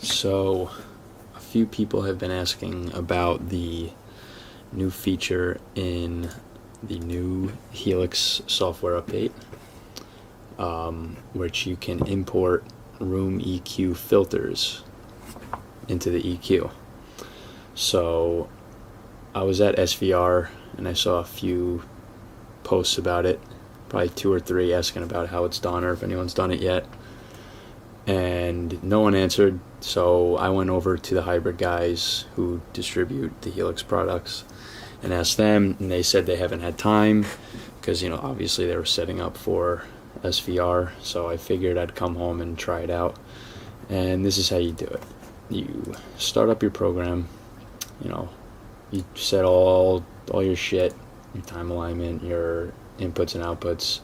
So, a few people have been asking about the new feature in the new Helix software update, which you can import room EQ filters into the EQ. So, I was at SVR and I saw a few posts about it, probably 2 or 3 asking about how it's done or if anyone's done it yet. And no one answered, so I went over to the Hybrid guys who distribute the Helix products and asked them, and they said they haven't had time because, you know, obviously they were setting up for SVR. So I figured I'd come home and try it out. And this is how you do it. You start up your program, you know, you set all your shit, your time alignment, your inputs and outputs.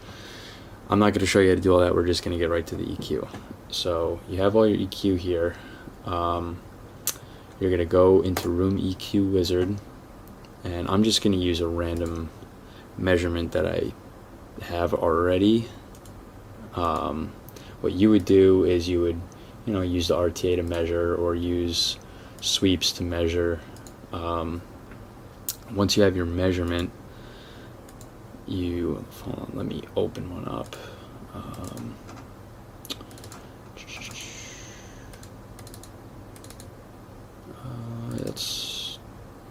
I'm not going to show you how to do all that. We're just going to get right to the EQ. So you have all your EQ here. You're going to go into Room EQ Wizard, and I'm just going to use a random measurement that I have already. What you would do is you would, you know, use the RTA to measure or use sweeps to measure. Once you have your measurement, hold on, let me open one up.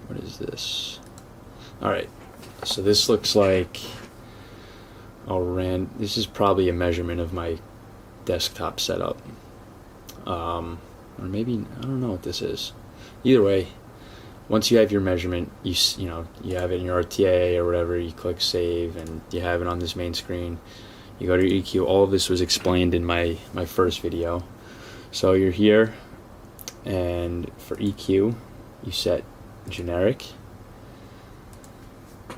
What is this? Alright, so this looks like this is probably a measurement of my desktop setup. Or maybe, I don't know what this is. Either way, once you have your measurement, you have it in your RTA or whatever, you click save and you have it on this main screen. You go to your EQ. All of this was explained in my first video. So you're here, and for EQ you set generic.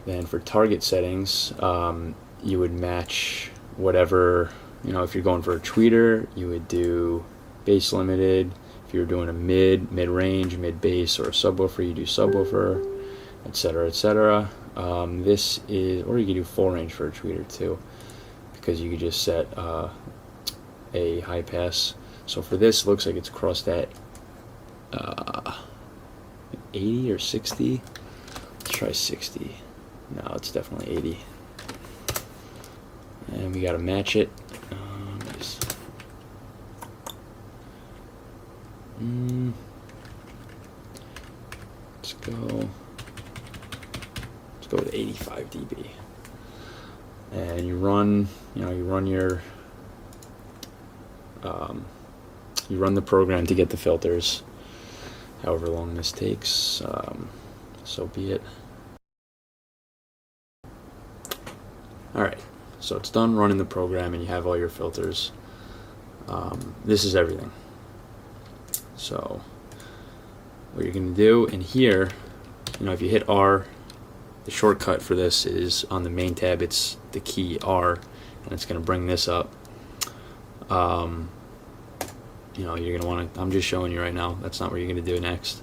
Then for target settings, you would match whatever, you know, if you're going for a tweeter, you would do bass limited. If you're doing a mid-range, mid-bass, or a subwoofer, you do subwoofer, etc., etc. This is, or you can do full range for a tweeter too, because you could just set a high pass. So for this, it looks like it's crossed at 80 or 60. Let's try 60. No, it's definitely 80. And we got to match it. Let's go with 85 dB. And you run the program to get the filters. However long this takes, so be it. Alright, so it's done running the program and you have all your filters. This is everything. So what you're going to do in here, you know, if you hit R, the shortcut for this is on the main tab. It's the key R, and it's going to bring this up. You know, you're going to want to, I'm just showing you right now, that's not what you're going to do next.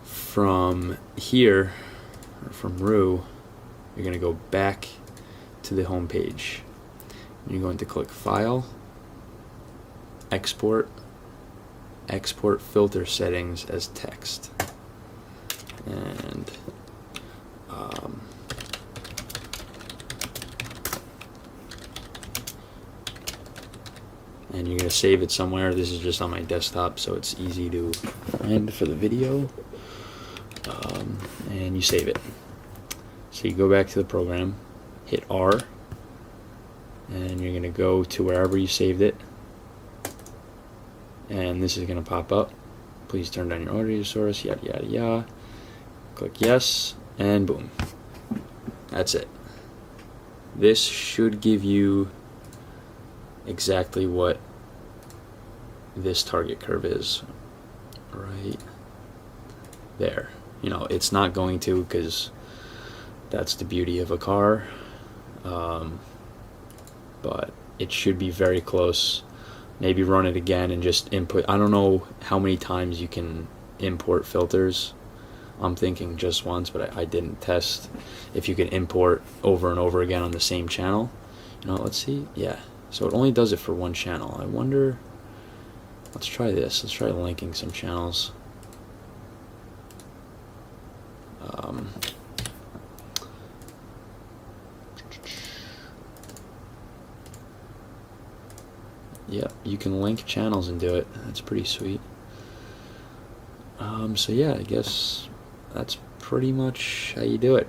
From here, or from RU, you're going to go back to the home page. You're going to click File, Export Filter Settings as Text. And you're going to save it somewhere. This is just on my desktop, so it's easy to find for the video. And you save it. So you go back to the program, hit R, and you're going to go to wherever you saved it. And this is going to pop up. Please turn down your audio source, yada yada yada. Click yes, and boom. That's it. This should give you exactly what this target curve is right there. You know, it's not going to, because that's the beauty of a car, but it should be very close. Maybe run it again and just input. I don't know how many times you can import filters. I'm thinking just once, but I didn't test if you can import over and over again on the same channel. You know, let's see. Yeah, so it only does it for one channel. I wonder let's try this. Let's try linking some channels. Yep, you can link channels and do it. That's pretty sweet. So yeah, I guess that's pretty much how you do it.